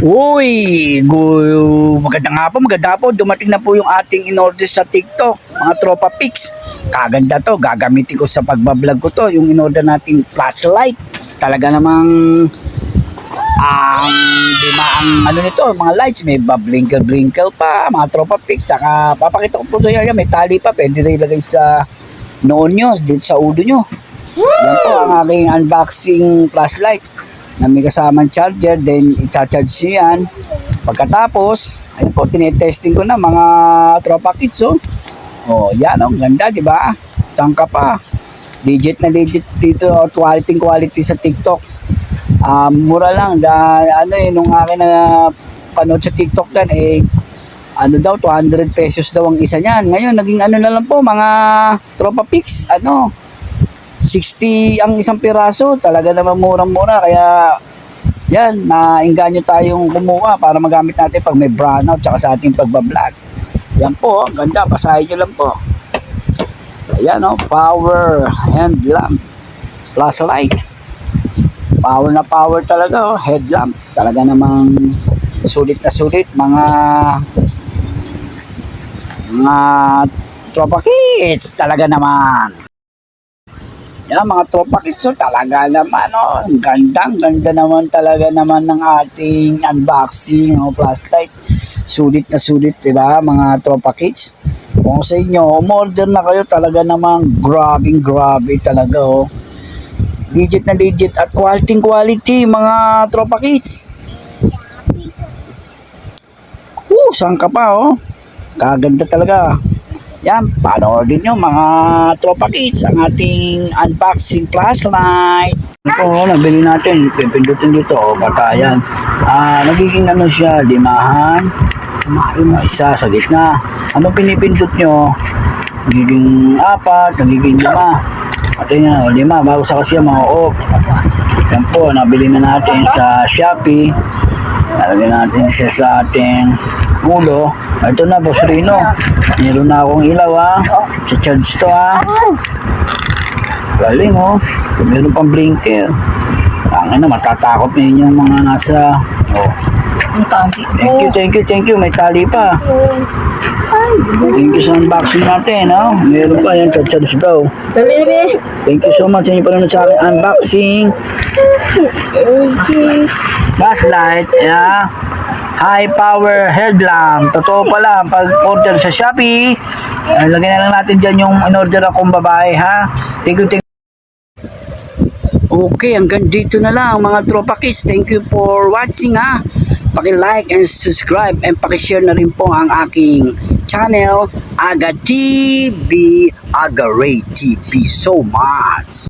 Uy, magandang hapon. Dumating na po yung ating in-order sa TikTok, mga tropa pics. Kaganda to, gagamitin ko sa pagbablog ko to. Yung in-order natin flashlight. Talaga namang ang ano nito, mga lights, may blinkle pa, mga tropa pics. Saka papakita ko po sa inyo, may tali pa, pwede rin ilagay sa noon nyo, dito sa ulo nyo. Yan po ang aking unboxing flashlight na may kasamang charger, then i-charge nyo yan. Pagkatapos, ayun po, tinetesting ko na mga tropa kits, oh. Oh, yan, oh, ganda, di ba? Tsangka pa. Legit na legit dito, quality sa TikTok. Mura lang, nung akin na panood sa TikTok dan, ano daw, 200 pesos daw ang isa niyan. Ngayon, naging ano na lang po, mga tropa pics, 60 ang isang piraso, talaga naman murang-mura, kaya yan, nainganyo tayong kumuha para magamit natin pag may brownout tsaka sa ating pagbablog. Yan po, ganda, basahin nyo lang po. Ayan o, power hand lamp, flashlight. Power na power talaga o, headlamp. Talaga namang sulit na sulit, mga tropa kids, talaga naman. Yan, mga tropa kids, so talaga naman, oh, ganda naman talaga naman ng ating unboxing, flashlight. Sulit na sulit, diba, mga tropa kids? Kung sa inyo, umorder na kayo, talaga namang grabe talaga, oh. Legit na legit at quality, mga tropa kids. Saan ka pa, oh. Kaganda talaga. Yan, panoorin nyo mga tropa kids ang ating unboxing flashlight. Ito, nabili natin, pipindutin dito, baka yan. Nagiging ano siya, limahan, isa sa gitna. Ano pinipindot nyo? Nagiging 4, nagiging 5. At yun, 5, bago sa kasi mga off. Yan po, nabili na natin sa Shopee. Nalagyan natin siya sa ating ulo. Ito na, Boss Rino. Meron na akong ilaw, sa charge to, Galing, oh. Meron pang blinker. Tangin na, matatakot na yun yung mga nasa, oh. Thank you. May tali pa. Thank you sa unboxing natin, oh. Meron pa yan, charge daw. Thank you so much sa inyo panonood sa aking unboxing flashlight, high power headlamp. Totoo pala, pag order sa Shopee, lagyan na lang natin dyan yung in-order akong babae, ha. Thank you. Okay, hanggang dito na lang mga tropa kids. Thank you for watching, ha. Paki-like and subscribe and paki-share na rin po ang aking channel, Aga TV, Aga Ray TV. So much.